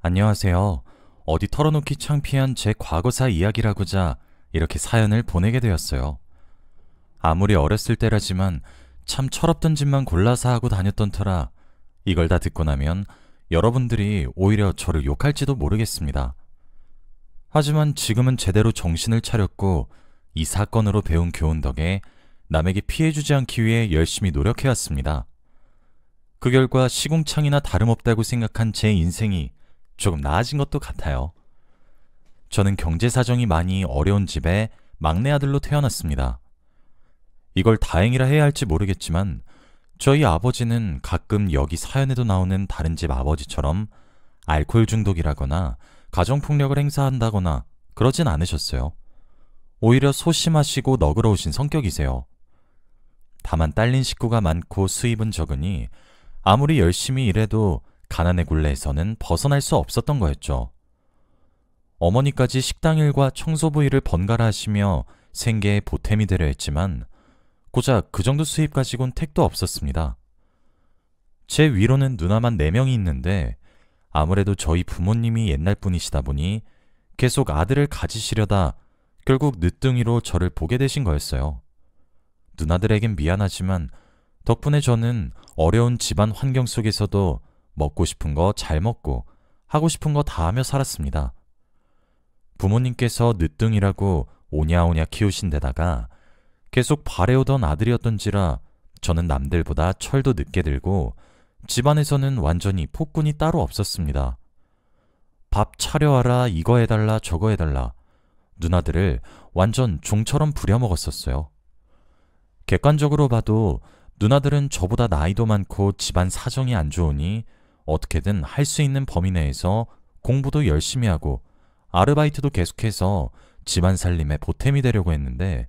안녕하세요. 어디 털어놓기 창피한 제 과거사 이야기라고자 이렇게 사연을 보내게 되었어요. 아무리 어렸을 때라지만 참 철없던 짓만 골라서 하고 다녔던 터라 이걸 다 듣고 나면 여러분들이 오히려 저를 욕할지도 모르겠습니다. 하지만 지금은 제대로 정신을 차렸고 이 사건으로 배운 교훈 덕에 남에게 피해주지 않기 위해 열심히 노력해왔습니다. 그 결과 시궁창이나 다름없다고 생각한 제 인생이 조금 나아진 것도 같아요. 저는 경제 사정이 많이 어려운 집에 막내 아들로 태어났습니다. 이걸 다행이라 해야 할지 모르겠지만 저희 아버지는 가끔 여기 사연에도 나오는 다른 집 아버지처럼 알코올 중독이라거나 가정폭력을 행사한다거나 그러진 않으셨어요. 오히려 소심하시고 너그러우신 성격이세요. 다만 딸린 식구가 많고 수입은 적으니 아무리 열심히 일해도 가난의 굴레에서는 벗어날 수 없었던 거였죠. 어머니까지 식당 일과 청소부 일을 번갈아 하시며 생계에 보탬이 되려 했지만 고작 그 정도 수입 가지고는 택도 없었습니다. 제 위로는 누나만 4명이 있는데 아무래도 저희 부모님이 옛날 분이시다 보니 계속 아들을 가지시려다 결국 늦둥이로 저를 보게 되신 거였어요. 누나들에겐 미안하지만 덕분에 저는 어려운 집안 환경 속에서도 먹고 싶은 거 잘 먹고 하고 싶은 거 다 하며 살았습니다. 부모님께서 늦둥이라고 오냐오냐 키우신 데다가 계속 바래오던 아들이었던지라 저는 남들보다 철도 늦게 들고 집안에서는 완전히 폭군이 따로 없었습니다. 밥 차려와라, 이거 해달라, 저거 해달라. 누나들을 완전 종처럼 부려먹었었어요. 객관적으로 봐도 누나들은 저보다 나이도 많고 집안 사정이 안 좋으니 어떻게든 할 수 있는 범위 내에서 공부도 열심히 하고 아르바이트도 계속해서 집안 살림에 보탬이 되려고 했는데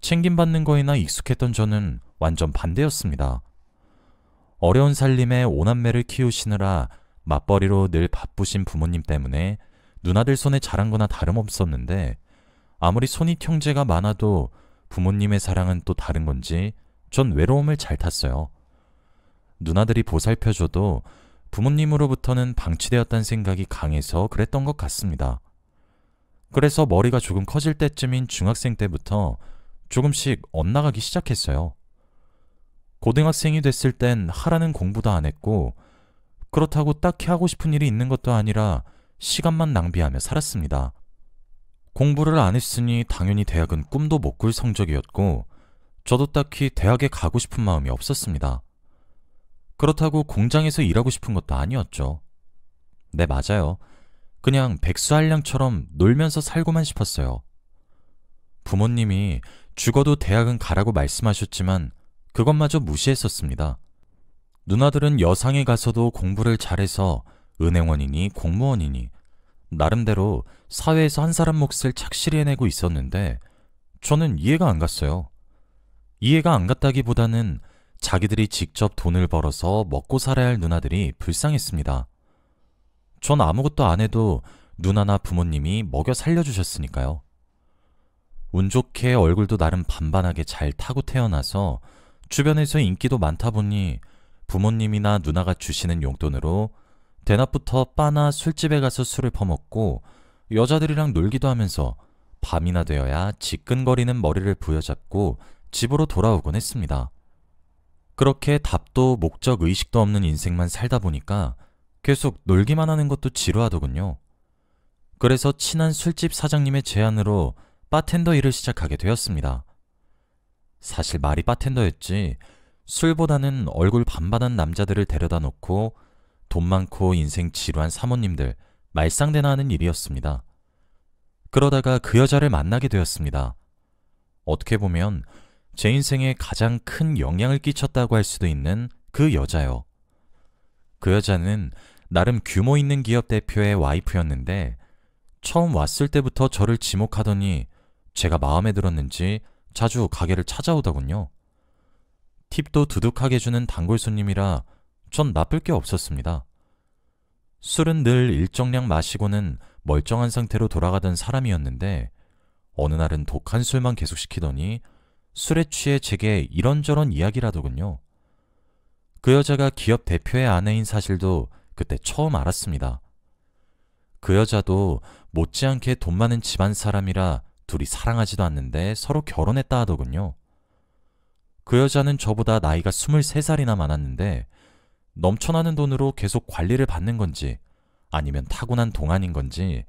챙김받는 거에나 익숙했던 저는 완전 반대였습니다. 어려운 삶에 오남매를 키우시느라 맞벌이로 늘 바쁘신 부모님 때문에 누나들 손에 자란 거나 다름없었는데 아무리 손익 형제가 많아도 부모님의 사랑은 또 다른 건지 전 외로움을 잘 탔어요. 누나들이 보살펴줘도 부모님으로부터는 방치되었다는 생각이 강해서 그랬던 것 같습니다. 그래서 머리가 조금 커질 때쯤인 중학생 때부터 조금씩 엇나가기 시작했어요. 고등학생이 됐을 땐 하라는 공부도 안 했고 그렇다고 딱히 하고 싶은 일이 있는 것도 아니라 시간만 낭비하며 살았습니다. 공부를 안 했으니 당연히 대학은 꿈도 못 꿀 성적이었고 저도 딱히 대학에 가고 싶은 마음이 없었습니다. 그렇다고 공장에서 일하고 싶은 것도 아니었죠. 네, 맞아요. 그냥 백수한량처럼 놀면서 살고만 싶었어요. 부모님이 죽어도 대학은 가라고 말씀하셨지만 그것마저 무시했었습니다. 누나들은 여상에 가서도 공부를 잘해서 은행원이니 공무원이니 나름대로 사회에서 한 사람 몫을 착실히 해내고 있었는데 저는 이해가 안 갔어요. 이해가 안 갔다기보다는 자기들이 직접 돈을 벌어서 먹고 살아야 할 누나들이 불쌍했습니다. 전 아무것도 안 해도 누나나 부모님이 먹여 살려주셨으니까요. 운 좋게 얼굴도 나름 반반하게 잘 타고 태어나서 주변에서 인기도 많다 보니 부모님이나 누나가 주시는 용돈으로 대낮부터 바나 술집에 가서 술을 퍼먹고 여자들이랑 놀기도 하면서 밤이나 되어야 지끈거리는 머리를 부여잡고 집으로 돌아오곤 했습니다. 그렇게 답도 목적 의식도 없는 인생만 살다 보니까 계속 놀기만 하는 것도 지루하더군요. 그래서 친한 술집 사장님의 제안으로 바텐더 일을 시작하게 되었습니다. 사실 말이 바텐더였지 술보다는 얼굴 반반한 남자들을 데려다 놓고 돈 많고 인생 지루한 사모님들 말상대나 하는 일이었습니다. 그러다가 그 여자를 만나게 되었습니다. 어떻게 보면 제 인생에 가장 큰 영향을 끼쳤다고 할 수도 있는 그 여자요. 그 여자는 나름 규모 있는 기업 대표의 와이프였는데 처음 왔을 때부터 저를 지목하더니 제가 마음에 들었는지 자주 가게를 찾아오더군요. 팁도 두둑하게 주는 단골 손님이라 전 나쁠 게 없었습니다. 술은 늘 일정량 마시고는 멀쩡한 상태로 돌아가던 사람이었는데 어느 날은 독한 술만 계속 시키더니 술에 취해 제게 이런저런 이야기를 하더군요. 그 여자가 기업 대표의 아내인 사실도 그때 처음 알았습니다. 그 여자도 못지않게 돈 많은 집안 사람이라 둘이 사랑하지도 않는데 서로 결혼했다 하더군요. 그 여자는 저보다 나이가 23살이나 많았는데 넘쳐나는 돈으로 계속 관리를 받는 건지 아니면 타고난 동안인 건지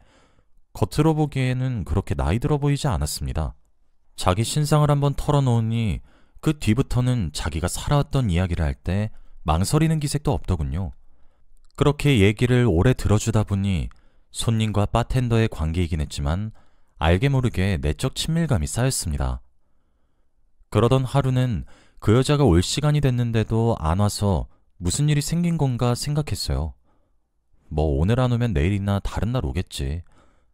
겉으로 보기에는 그렇게 나이 들어 보이지 않았습니다. 자기 신상을 한번 털어놓으니 그 뒤부터는 자기가 살아왔던 이야기를 할 때 망설이는 기색도 없더군요. 그렇게 얘기를 오래 들어주다 보니 손님과 바텐더의 관계이긴 했지만 알게 모르게 내적 친밀감이 쌓였습니다. 그러던 하루는 그 여자가 올 시간이 됐는데도 안 와서 무슨 일이 생긴 건가 생각했어요. 뭐 오늘 안 오면 내일이나 다른 날 오겠지.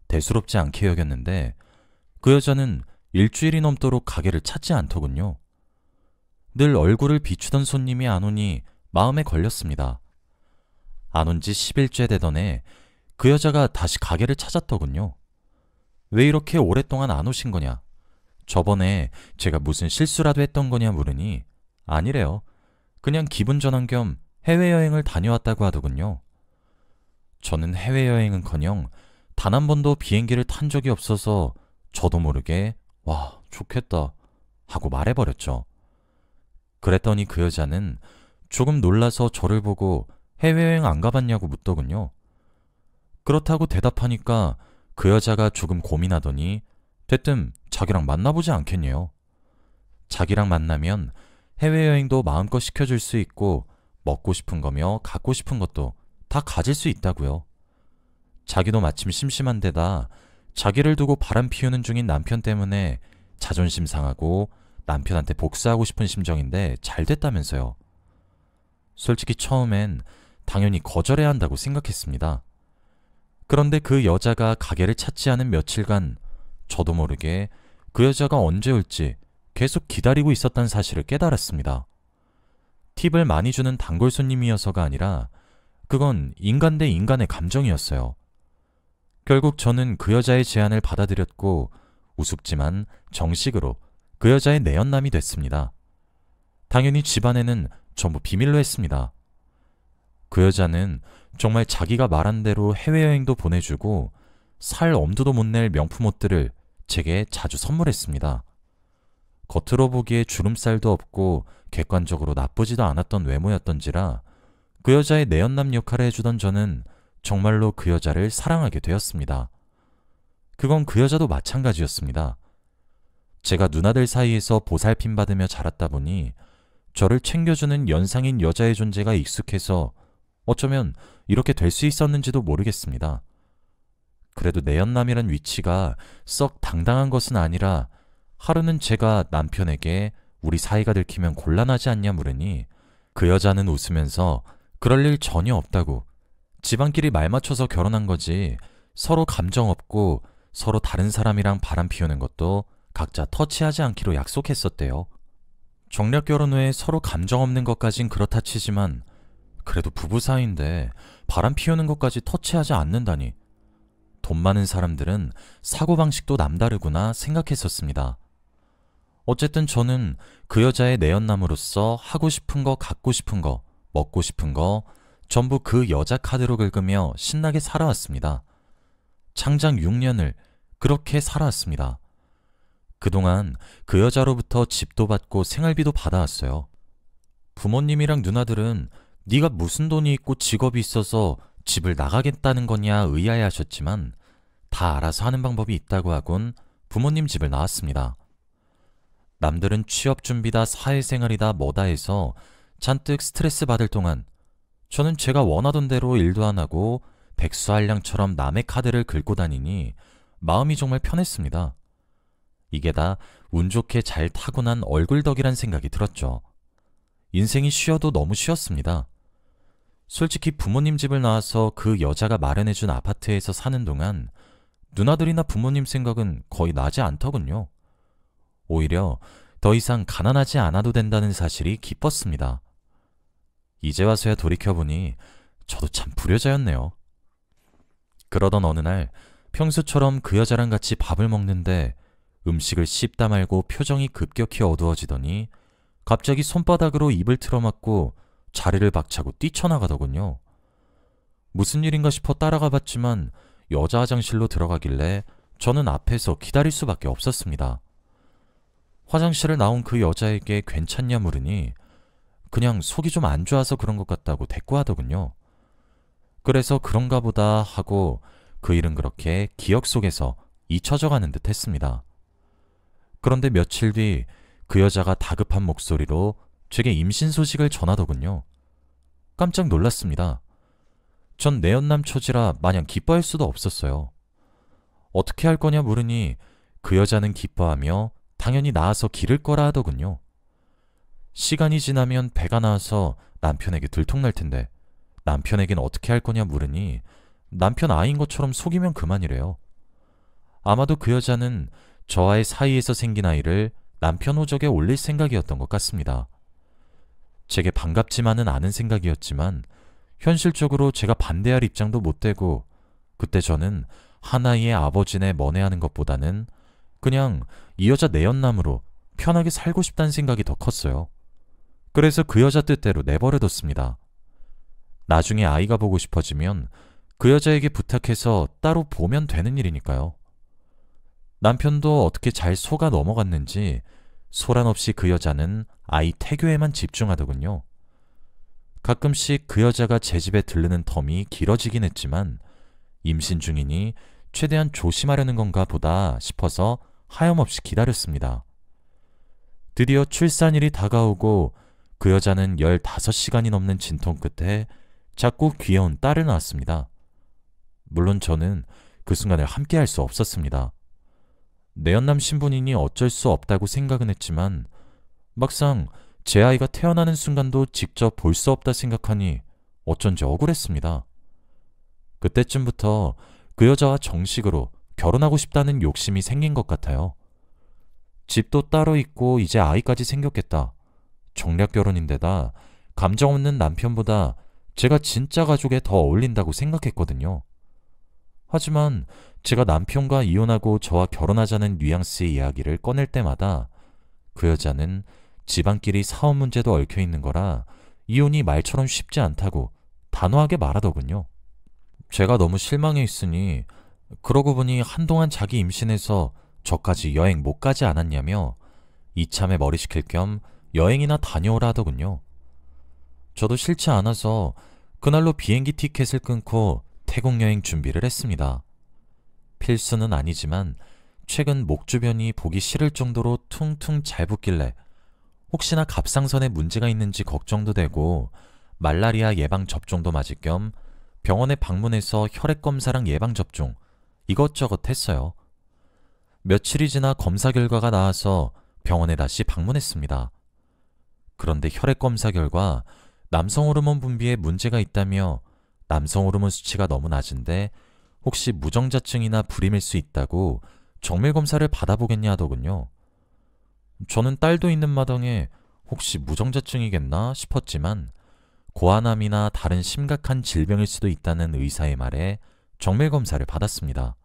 대수롭지 않게 여겼는데 그 여자는 일주일이 넘도록 가게를 찾지 않더군요. 늘 얼굴을 비추던 손님이 안 오니 마음에 걸렸습니다. 안 온 지 10일째 되던 해 그 여자가 다시 가게를 찾았더군요. 왜 이렇게 오랫동안 안 오신 거냐? 저번에 제가 무슨 실수라도 했던 거냐 물으니 아니래요. 그냥 기분 전환 겸 해외여행을 다녀왔다고 하더군요. 저는 해외여행은커녕 단 한 번도 비행기를 탄 적이 없어서 저도 모르게 와, 좋겠다 하고 말해버렸죠. 그랬더니 그 여자는 조금 놀라서 저를 보고 해외여행 안 가봤냐고 묻더군요. 그렇다고 대답하니까 그 여자가 조금 고민하더니 대뜸 자기랑 만나보지 않겠네요. 자기랑 만나면 해외여행도 마음껏 시켜줄 수 있고 먹고 싶은 거며 갖고 싶은 것도 다 가질 수 있다고요. 자기도 마침 심심한 데다 자기를 두고 바람 피우는 중인 남편 때문에 자존심 상하고 남편한테 복수하고 싶은 심정인데 잘 됐다면서요. 솔직히 처음엔 당연히 거절해야 한다고 생각했습니다. 그런데 그 여자가 가게를 찾지 않은 며칠간 저도 모르게 그 여자가 언제 올지 계속 기다리고 있었다는 사실을 깨달았습니다. 팁을 많이 주는 단골 손님이어서가 아니라 그건 인간 대 인간의 감정이었어요. 결국 저는 그 여자의 제안을 받아들였고 우습지만 정식으로 그 여자의 내연남이 됐습니다. 당연히 집안에는 전부 비밀로 했습니다. 그 여자는 정말 자기가 말한 대로 해외여행도 보내주고 살 엄두도 못 낼 명품 옷들을 제게 자주 선물했습니다. 겉으로 보기에 주름살도 없고 객관적으로 나쁘지도 않았던 외모였던지라 그 여자의 내연남 역할을 해주던 저는 정말로 그 여자를 사랑하게 되었습니다. 그건 그 여자도 마찬가지였습니다. 제가 누나들 사이에서 보살핌 받으며 자랐다 보니 저를 챙겨주는 연상인 여자의 존재가 익숙해서 어쩌면 이렇게 될 수 있었는지도 모르겠습니다. 그래도 내연남이란 위치가 썩 당당한 것은 아니라 하루는 제가 남편에게 우리 사이가 들키면 곤란하지 않냐 물으니 그 여자는 웃으면서 그럴 일 전혀 없다고 집안끼리 말 맞춰서 결혼한 거지 서로 감정 없고 서로 다른 사람이랑 바람 피우는 것도 각자 터치하지 않기로 약속했었대요. 정략 결혼 후에 서로 감정 없는 것까진 그렇다 치지만 그래도 부부 사이인데 바람 피우는 것까지 터치하지 않는다니 돈 많은 사람들은 사고방식도 남다르구나 생각했었습니다. 어쨌든 저는 그 여자의 내연남으로서 하고 싶은 거, 갖고 싶은 거, 먹고 싶은 거 전부 그 여자 카드로 긁으며 신나게 살아왔습니다. 장장 6년을 그렇게 살아왔습니다. 그동안 그 여자로부터 집도 받고 생활비도 받아왔어요. 부모님이랑 누나들은 네가 무슨 돈이 있고 직업이 있어서 집을 나가겠다는 거냐 의아해하셨지만 다 알아서 하는 방법이 있다고 하곤 부모님 집을 나왔습니다. 남들은 취업 준비다 사회생활이다 뭐다 해서 잔뜩 스트레스 받을 동안 저는 제가 원하던 대로 일도 안 하고 백수한량처럼 남의 카드를 긁고 다니니 마음이 정말 편했습니다. 이게 다 운 좋게 잘 타고난 얼굴덕이란 생각이 들었죠. 인생이 쉬어도 너무 쉬었습니다. 솔직히 부모님 집을 나와서 그 여자가 마련해준 아파트에서 사는 동안 누나들이나 부모님 생각은 거의 나지 않더군요. 오히려 더 이상 가난하지 않아도 된다는 사실이 기뻤습니다. 이제 와서야 돌이켜보니 저도 참 불효자였네요. 그러던 어느 날 평소처럼 그 여자랑 같이 밥을 먹는데 음식을 씹다 말고 표정이 급격히 어두워지더니 갑자기 손바닥으로 입을 틀어막고 자리를 박차고 뛰쳐나가더군요. 무슨 일인가 싶어 따라가 봤지만 여자 화장실로 들어가길래 저는 앞에서 기다릴 수밖에 없었습니다. 화장실을 나온 그 여자에게 괜찮냐 물으니 그냥 속이 좀 안 좋아서 그런 것 같다고 대꾸하더군요. 그래서 그런가 보다 하고 그 일은 그렇게 기억 속에서 잊혀져 가는 듯 했습니다. 그런데 며칠 뒤 그 여자가 다급한 목소리로 제게 임신 소식을 전하더군요. 깜짝 놀랐습니다. 전 내연남 처지라 마냥 기뻐할 수도 없었어요. 어떻게 할 거냐 물으니 그 여자는 기뻐하며 당연히 낳아서 기를 거라 하더군요. 시간이 지나면 배가 나와서 남편에게 들통날 텐데 남편에겐 어떻게 할 거냐 물으니 남편 아이인 것처럼 속이면 그만이래요. 아마도 그 여자는 저와의 사이에서 생긴 아이를 남편 호적에 올릴 생각이었던 것 같습니다. 제게 반갑지만은 않은 생각이었지만 현실적으로 제가 반대할 입장도 못 되고 그때 저는 하나이의 아버지네 먼애하는 것보다는 그냥 이 여자 내연남으로 편하게 살고 싶다는 생각이 더 컸어요. 그래서 그 여자 뜻대로 내버려뒀습니다. 나중에 아이가 보고 싶어지면 그 여자에게 부탁해서 따로 보면 되는 일이니까요. 남편도 어떻게 잘 속아 넘어갔는지 소란 없이 그 여자는 아이 태교에만 집중하더군요. 가끔씩 그 여자가 제 집에 들르는 텀이 길어지긴 했지만 임신 중이니 최대한 조심하려는 건가 보다 싶어서 하염없이 기다렸습니다. 드디어 출산일이 다가오고 그 여자는 15시간이 넘는 진통 끝에 작고 귀여운 딸을 낳았습니다. 물론 저는 그 순간을 함께할 수 없었습니다. 내연남 신분이니 어쩔 수 없다고 생각은 했지만 막상 제 아이가 태어나는 순간도 직접 볼 수 없다 생각하니 어쩐지 억울했습니다. 그때쯤부터 그 여자와 정식으로 결혼하고 싶다는 욕심이 생긴 것 같아요. 집도 따로 있고 이제 아이까지 생겼겠다. 정략 결혼인데다 감정 없는 남편보다 제가 진짜 가족에 더 어울린다고 생각했거든요. 하지만 제가 남편과 이혼하고 저와 결혼하자는 뉘앙스의 이야기를 꺼낼 때마다 그 여자는 집안끼리 사업 문제도 얽혀 있는 거라 이혼이 말처럼 쉽지 않다고 단호하게 말하더군요. 제가 너무 실망해 있으니 그러고 보니 한동안 자기 임신해서 저까지 여행 못 가지 않았냐며 이참에 머리 식힐 겸 여행이나 다녀오라 하더군요. 저도 싫지 않아서 그날로 비행기 티켓을 끊고 태국 여행 준비를 했습니다. 필수는 아니지만 최근 목 주변이 보기 싫을 정도로 퉁퉁 잘 붓길래 혹시나 갑상선에 문제가 있는지 걱정도 되고 말라리아 예방 접종도 맞을 겸 병원에 방문해서 혈액 검사랑 예방 접종 이것저것 했어요. 며칠이 지나 검사 결과가 나와서 병원에 다시 방문했습니다. 그런데 혈액 검사 결과 남성 호르몬 분비에 문제가 있다며 남성 호르몬 수치가 너무 낮은데 혹시 무정자증이나 불임일 수 있다고 정밀 검사를 받아보겠냐 하더군요. 저는 딸도 있는 마당에 혹시 무정자증이겠나 싶었지만 고아남이나 다른 심각한 질병일 수도 있다는 의사의 말에 정밀 검사를 받았습니다.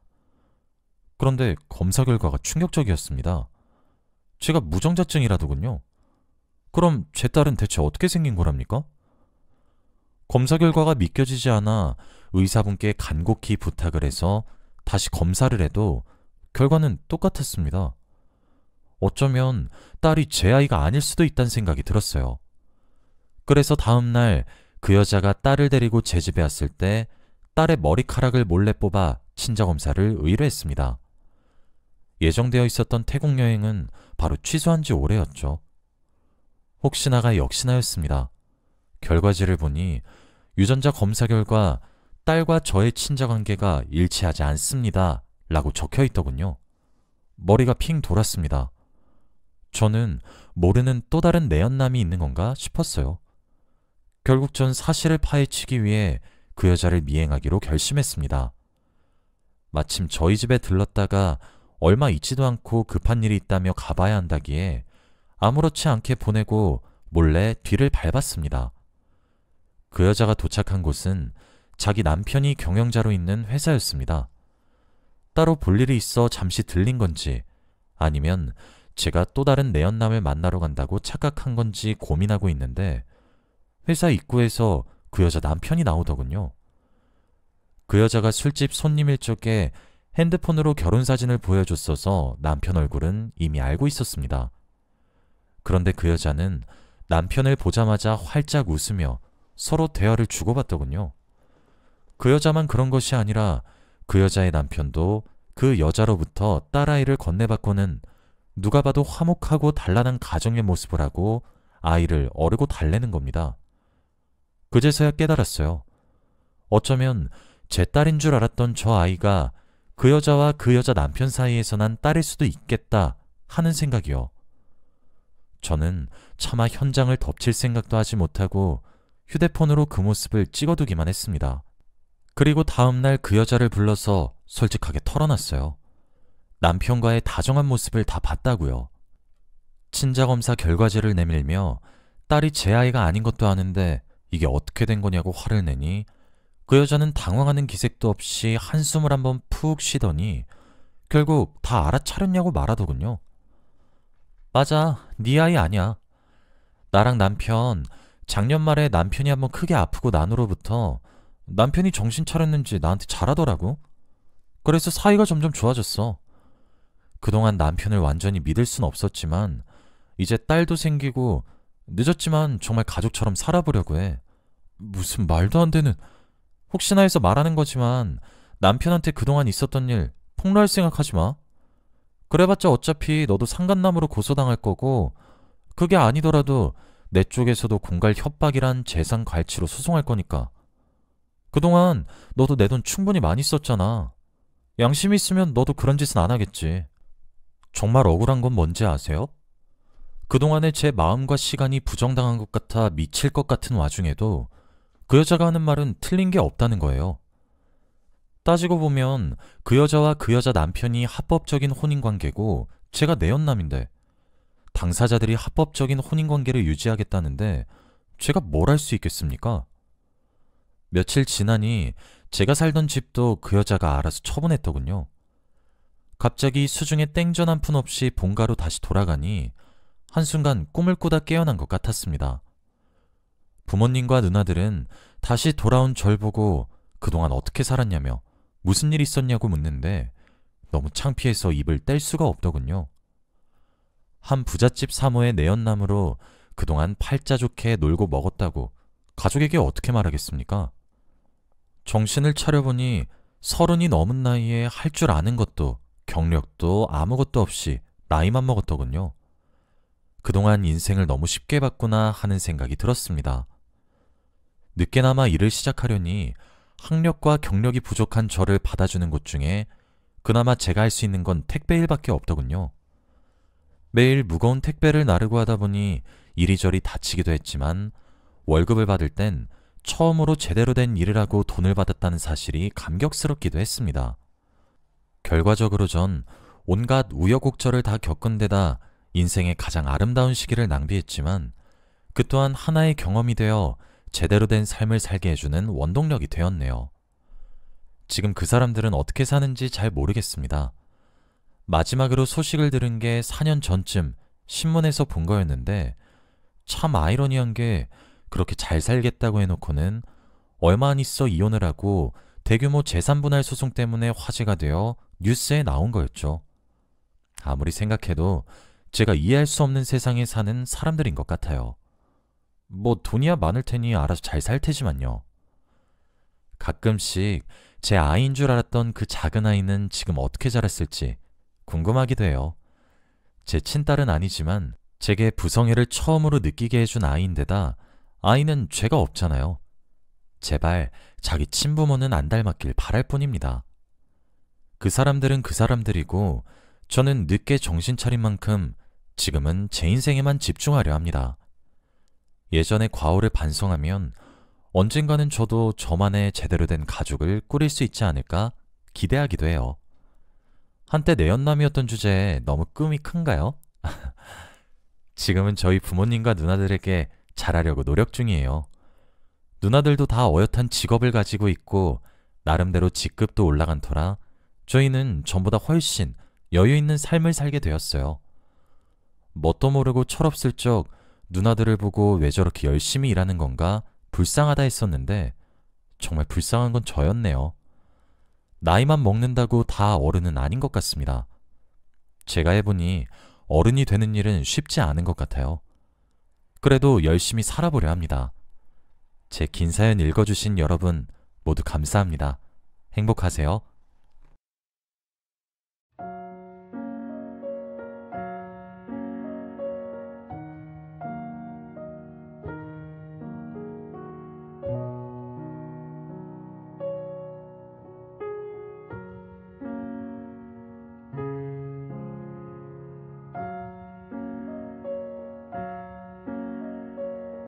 그런데 검사 결과가 충격적이었습니다. 제가 무정자증이라더군요. 그럼 제 딸은 대체 어떻게 생긴 거랍니까? 검사 결과가 믿겨지지 않아 의사분께 간곡히 부탁을 해서 다시 검사를 해도 결과는 똑같았습니다. 어쩌면 딸이 제 아이가 아닐 수도 있다는 생각이 들었어요. 그래서 다음날 그 여자가 딸을 데리고 제 집에 왔을 때 딸의 머리카락을 몰래 뽑아 친자검사를 의뢰했습니다. 예정되어 있었던 태국 여행은 바로 취소한 지 오래였죠. 혹시나가 역시나였습니다. 결과지를 보니 유전자 검사 결과 딸과 저의 친자관계가 일치하지 않습니다 라고 적혀 있더군요. 머리가 핑 돌았습니다. 저는 모르는 또 다른 내연남이 있는 건가 싶었어요. 결국 전 사실을 파헤치기 위해 그 여자를 미행하기로 결심했습니다. 마침 저희 집에 들렀다가 얼마 있지도 않고 급한 일이 있다며 가봐야 한다기에 아무렇지 않게 보내고 몰래 뒤를 밟았습니다. 그 여자가 도착한 곳은 자기 남편이 경영자로 있는 회사였습니다. 따로 볼 일이 있어 잠시 들린 건지 아니면 제가 또 다른 내연남을 만나러 간다고 착각한 건지 고민하고 있는데 회사 입구에서 그 여자 남편이 나오더군요. 그 여자가 술집 손님일 적에 핸드폰으로 결혼사진을 보여줬어서 남편 얼굴은 이미 알고 있었습니다. 그런데 그 여자는 남편을 보자마자 활짝 웃으며 서로 대화를 주고받더군요. 그 여자만 그런 것이 아니라 그 여자의 남편도 그 여자로부터 딸아이를 건네받고는 누가 봐도 화목하고 단란한 가정의 모습을 하고 아이를 어르고 달래는 겁니다. 그제서야 깨달았어요. 어쩌면 제 딸인 줄 알았던 저 아이가 그 여자와 그 여자 남편 사이에서 난 딸일 수도 있겠다 하는 생각이요. 저는 차마 현장을 덮칠 생각도 하지 못하고 휴대폰으로 그 모습을 찍어두기만 했습니다. 그리고 다음날 그 여자를 불러서 솔직하게 털어놨어요. 남편과의 다정한 모습을 다 봤다고요. 친자검사 결과지를 내밀며 딸이 제 아이가 아닌 것도 아는데 이게 어떻게 된 거냐고 화를 내니 그 여자는 당황하는 기색도 없이 한숨을 한번 푹 쉬더니 결국 다 알아차렸냐고 말하더군요. 맞아, 네 아이 아니야. 나랑 남편, 작년 말에 남편이 한번 크게 아프고 난 후로부터 남편이 정신 차렸는지 나한테 잘하더라고. 그래서 사이가 점점 좋아졌어. 그동안 남편을 완전히 믿을 순 없었지만 이제 딸도 생기고 늦었지만 정말 가족처럼 살아보려고 해. 무슨 말도 안 되는... 혹시나 해서 말하는 거지만 남편한테 그동안 있었던 일 폭로할 생각하지 마. 그래봤자 어차피 너도 상간남으로 고소당할 거고 그게 아니더라도 내 쪽에서도 공갈 협박이란 재산 갈취로 소송할 거니까. 그동안 너도 내 돈 충분히 많이 썼잖아. 양심이 있으면 너도 그런 짓은 안 하겠지. 정말 억울한 건 뭔지 아세요? 그동안에 제 마음과 시간이 부정당한 것 같아 미칠 것 같은 와중에도 그 여자가 하는 말은 틀린 게 없다는 거예요. 따지고 보면 그 여자와 그 여자 남편이 합법적인 혼인관계고 제가 내연남인데 당사자들이 합법적인 혼인관계를 유지하겠다는데 제가 뭘 할 수 있겠습니까? 며칠 지나니 제가 살던 집도 그 여자가 알아서 처분했더군요. 갑자기 수중에 땡전 한 푼 없이 본가로 다시 돌아가니 한순간 꿈을 꾸다 깨어난 것 같았습니다. 부모님과 누나들은 다시 돌아온 절 보고 그동안 어떻게 살았냐며 무슨 일 있었냐고 묻는데 너무 창피해서 입을 뗄 수가 없더군요. 한 부잣집 사모의 내연남으로 그동안 팔자 좋게 놀고 먹었다고 가족에게 어떻게 말하겠습니까? 정신을 차려보니 30이 넘은 나이에 할 줄 아는 것도 경력도 아무것도 없이 나이만 먹었더군요. 그동안 인생을 너무 쉽게 봤구나 하는 생각이 들었습니다. 늦게나마 일을 시작하려니 학력과 경력이 부족한 저를 받아주는 곳 중에 그나마 제가 할 수 있는 건 택배 일밖에 없더군요. 매일 무거운 택배를 나르고 하다 보니 이리저리 다치기도 했지만 월급을 받을 땐 처음으로 제대로 된 일을 하고 돈을 받았다는 사실이 감격스럽기도 했습니다. 결과적으로 전 온갖 우여곡절을 다 겪은 데다 인생의 가장 아름다운 시기를 낭비했지만 그 또한 하나의 경험이 되어 제대로 된 삶을 살게 해주는 원동력이 되었네요. 지금 그 사람들은 어떻게 사는지 잘 모르겠습니다. 마지막으로 소식을 들은 게 4년 전쯤 신문에서 본 거였는데 참 아이러니한 게 그렇게 잘 살겠다고 해놓고는 얼마 안 있어 이혼을 하고 대규모 재산분할 소송 때문에 화제가 되어 뉴스에 나온 거였죠. 아무리 생각해도 제가 이해할 수 없는 세상에 사는 사람들인 것 같아요. 뭐 돈이야 많을 테니 알아서 잘 살 테지만요. 가끔씩 제 아이인 줄 알았던 그 작은 아이는 지금 어떻게 자랐을지 궁금하기도 해요. 제 친딸은 아니지만 제게 부성애를 처음으로 느끼게 해준 아이인데다 아이는 죄가 없잖아요. 제발 자기 친부모는 안 닮았길 바랄 뿐입니다. 그 사람들은 그 사람들이고 저는 늦게 정신 차린 만큼 지금은 제 인생에만 집중하려 합니다. 예전의 과오를 반성하면 언젠가는 저도 저만의 제대로 된 가족을 꾸릴 수 있지 않을까 기대하기도 해요. 한때 내연남이었던 주제에 너무 꿈이 큰가요? 지금은 저희 부모님과 누나들에게 잘하려고 노력 중이에요. 누나들도 다 어엿한 직업을 가지고 있고 나름대로 직급도 올라간 터라 저희는 전보다 훨씬 여유 있는 삶을 살게 되었어요. 뭣도 모르고 철없을적 누나들을 보고 왜 저렇게 열심히 일하는 건가 불쌍하다 했었는데 정말 불쌍한 건 저였네요. 나이만 먹는다고 다 어른은 아닌 것 같습니다. 제가 해보니 어른이 되는 일은 쉽지 않은 것 같아요. 그래도 열심히 살아보려 합니다. 제 긴 사연 읽어주신 여러분 모두 감사합니다. 행복하세요.